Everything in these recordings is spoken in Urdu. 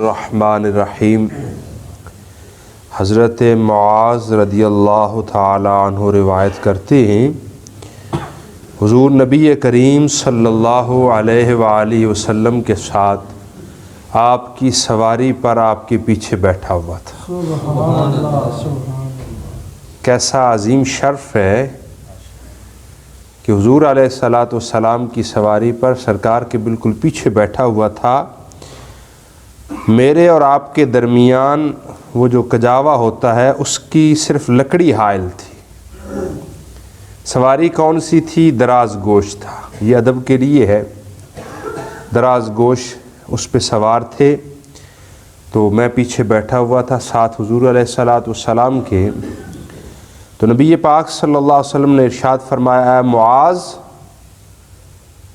الرحمن الرحیم۔ حضرت معاذ رضی اللہ تعالی عنہ روایت کرتے ہیں، حضور نبی کریم صلی اللہ علیہ وآلہ وسلم کے ساتھ آپ کی سواری پر آپ کے پیچھے بیٹھا ہوا تھا۔ سبحان اللہ۔ کیسا عظیم شرف ہے کہ حضور علیہ السلام کی سواری پر سرکار کے بالکل پیچھے بیٹھا ہوا تھا۔ میرے اور آپ کے درمیان وہ جو کجاوا ہوتا ہے اس کی صرف لکڑی حائل تھی۔ سواری کون سی تھی؟ دراز گوش تھا۔ یہ ادب کے لیے ہے، دراز گوش اس پہ سوار تھے، تو میں پیچھے بیٹھا ہوا تھا ساتھ حضور علیہ السلام کے۔ تو نبی پاک صلی اللہ علیہ وسلم نے ارشاد فرمایا، اے معاذ،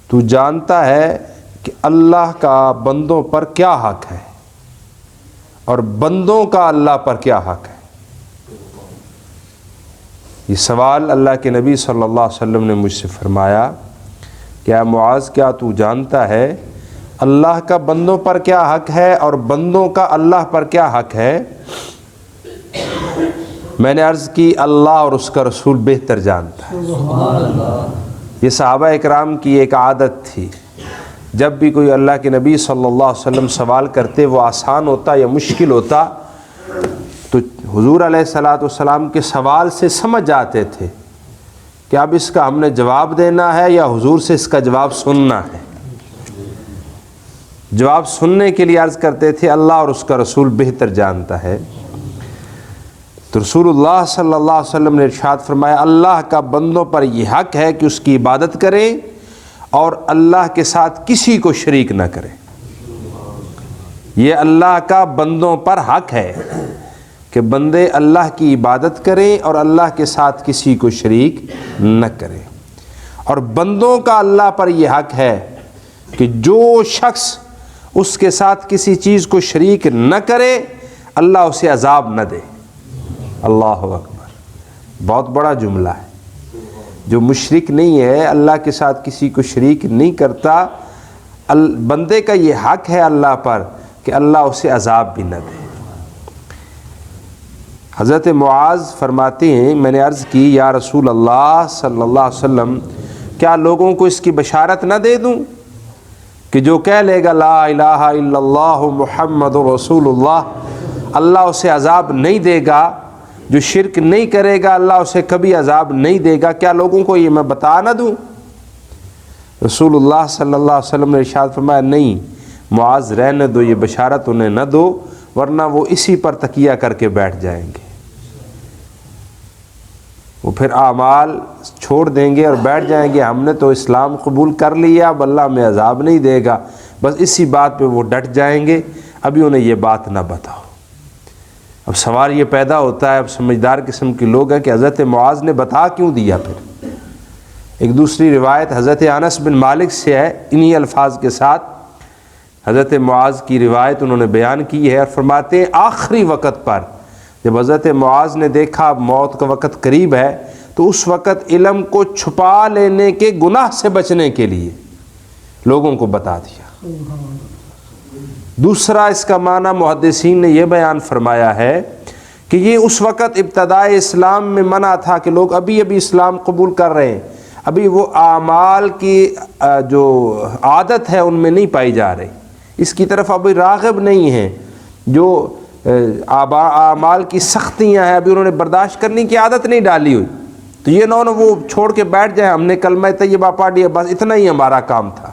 تو جانتا ہے کہ اللہ کا بندوں پر کیا حق ہے اور بندوں کا اللہ پر کیا حق ہے؟ یہ سوال اللہ کے نبی صلی اللہ علیہ وسلم نے مجھ سے فرمایا کہ اے معاذ، کیا تو جانتا ہے اللہ کا بندوں پر کیا حق ہے اور بندوں کا اللہ پر کیا حق ہے؟ میں نے عرض کی، اللہ اور اس کا رسول بہتر جانتا ہے۔ یہ صحابہ اکرام کی ایک عادت تھی، جب بھی کوئی اللہ کے نبی صلی اللہ علیہ وسلم سوال کرتے، وہ آسان ہوتا یا مشکل ہوتا، تو حضور علیہ السلام کے سوال سے سمجھ جاتے تھے کہ اب اس کا ہم نے جواب دینا ہے یا حضور سے اس کا جواب سننا ہے۔ جواب سننے کے لیے عرض کرتے تھے، اللہ اور اس کا رسول بہتر جانتا ہے۔ تو رسول اللہ صلی اللہ علیہ وسلم نے ارشاد فرمایا، اللہ کا بندوں پر یہ حق ہے کہ اس کی عبادت کریں اور اللہ کے ساتھ کسی کو شریک نہ کریں۔ یہ اللہ کا بندوں پر حق ہے کہ بندے اللہ کی عبادت کریں اور اللہ کے ساتھ کسی کو شریک نہ کریں، اور بندوں کا اللہ پر یہ حق ہے کہ جو شخص اس کے ساتھ کسی چیز کو شریک نہ کرے، اللہ اسے عذاب نہ دے۔ اللہ اکبر، بہت بڑا جملہ ہے۔ جو مشرک نہیں ہے، اللہ کے ساتھ کسی کو شریک نہیں کرتا، بندے کا یہ حق ہے اللہ پر کہ اللہ اسے عذاب بھی نہ دے۔ حضرت معاذ فرماتے ہیں، میں نے عرض کی، یا رسول اللہ صلی اللہ علیہ وسلم، کیا لوگوں کو اس کی بشارت نہ دے دوں کہ جو کہہ لے گا لا الہ الا اللہ محمد رسول اللہ، اللہ اسے عذاب نہیں دے گا؟ جو شرک نہیں کرے گا، اللہ اسے کبھی عذاب نہیں دے گا۔ کیا لوگوں کو یہ میں بتا نہ دوں؟ رسول اللہ صلی اللہ علیہ وسلم نے ارشاد فرمایا، نہیں معاذ، رہنے دو، یہ بشارت انہیں نہ دو، ورنہ وہ اسی پر تکیہ کر کے بیٹھ جائیں گے۔ وہ پھر اعمال چھوڑ دیں گے اور بیٹھ جائیں گے، ہم نے تو اسلام قبول کر لیا، اب اللہ میں عذاب نہیں دے گا، بس اسی بات پہ وہ ڈٹ جائیں گے۔ ابھی انہیں یہ بات نہ بتاؤ۔ اب سوال یہ پیدا ہوتا ہے، اب سمجھدار قسم کے لوگ ہیں کہ حضرت معاذ نے بتا کیوں دیا؟ پھر ایک دوسری روایت حضرت انس بن مالک سے ہے، انہی الفاظ کے ساتھ حضرت معاذ کی روایت انہوں نے بیان کی ہے، اور فرماتے ہیں آخری وقت پر جب حضرت معاذ نے دیکھا اب موت کا وقت قریب ہے، تو اس وقت علم کو چھپا لینے کے گناہ سے بچنے کے لیے لوگوں کو بتا دیا۔ دوسرا اس کا معنی محدثین نے یہ بیان فرمایا ہے کہ یہ اس وقت ابتدائے اسلام میں منع تھا کہ لوگ ابھی اسلام قبول کر رہے ہیں، ابھی وہ اعمال کی جو عادت ہے ان میں نہیں پائی جا رہی، اس کی طرف ابھی راغب نہیں ہیں، جو اعمال کی سختیاں ہیں ابھی انہوں نے برداشت کرنے کی عادت نہیں ڈالی ہوئی، تو یہ نہ وہ چھوڑ کے بیٹھ جائیں، ہم نے کلمہ طیبہ پڑھ لیا، بس اتنا ہی ہمارا کام تھا۔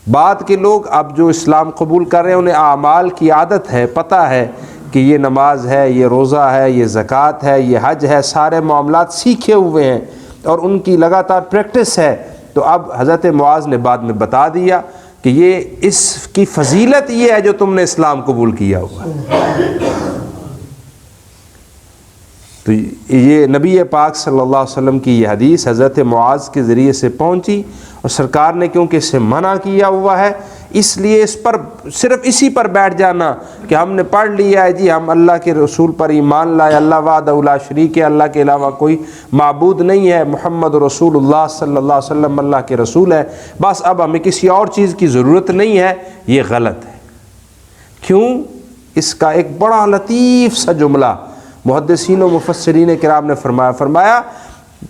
بعد کے لوگ اب جو اسلام قبول کر رہے ہیں، انہیں اعمال کی عادت ہے، پتہ ہے کہ یہ نماز ہے، یہ روزہ ہے، یہ زکوٰۃ ہے، یہ حج ہے، سارے معاملات سیکھے ہوئے ہیں اور ان کی لگاتار پریکٹس ہے۔ تو اب حضرت معاذ نے بعد میں بتا دیا کہ یہ اس کی فضیلت یہ ہے جو تم نے اسلام قبول کیا ہوا ہے۔ تو یہ نبی پاک صلی اللہ علیہ وسلم کی یہ حدیث حضرت معاذ کے ذریعے سے پہنچی، اور سرکار نے کیونکہ اسے منع کیا ہوا ہے، اس لیے اس پر صرف اسی پر بیٹھ جانا کہ ہم نے پڑھ لیا ہے جی، ہم اللہ کے رسول پر ایمان لائے، اللہ وحدہ لا شریک ہے، اللہ کے علاوہ کوئی معبود نہیں ہے، محمد رسول اللہ صلی اللہ علیہ وسلم اللہ کے رسول ہے، بس اب ہمیں کسی اور چیز کی ضرورت نہیں ہے، یہ غلط ہے۔ کیوں؟ اس کا ایک بڑا لطیف سا جملہ محدثین و مفسرین کرام نے فرمایا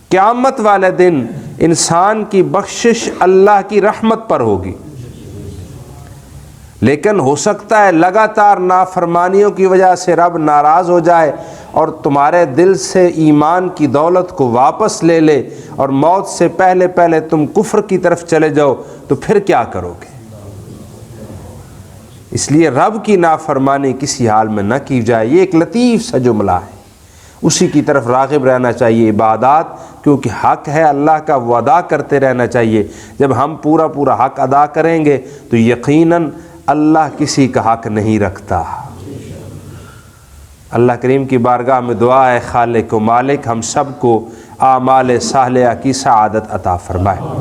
قیامت والے دن انسان کی بخشش اللہ کی رحمت پر ہوگی، لیکن ہو سکتا ہے لگاتار نافرمانیوں کی وجہ سے رب ناراض ہو جائے اور تمہارے دل سے ایمان کی دولت کو واپس لے لے اور موت سے پہلے پہلے تم کفر کی طرف چلے جاؤ، تو پھر کیا کرو گے؟ اس لیے رب کی نافرمانی کسی حال میں نہ کی جائے، یہ ایک لطیف سا جملہ ہے، اسی کی طرف راغب رہنا چاہیے۔ عبادات کیونکہ حق ہے اللہ کا، وہ ادا کرتے رہنا چاہیے۔ جب ہم پورا حق ادا کریں گے تو یقیناً اللہ کسی کا حق نہیں رکھتا۔ اللہ کریم کی بارگاہ میں دعا ہے خالق و مالک ہم سب کو اعمال صالحہ کی سعادت عطا فرمائے۔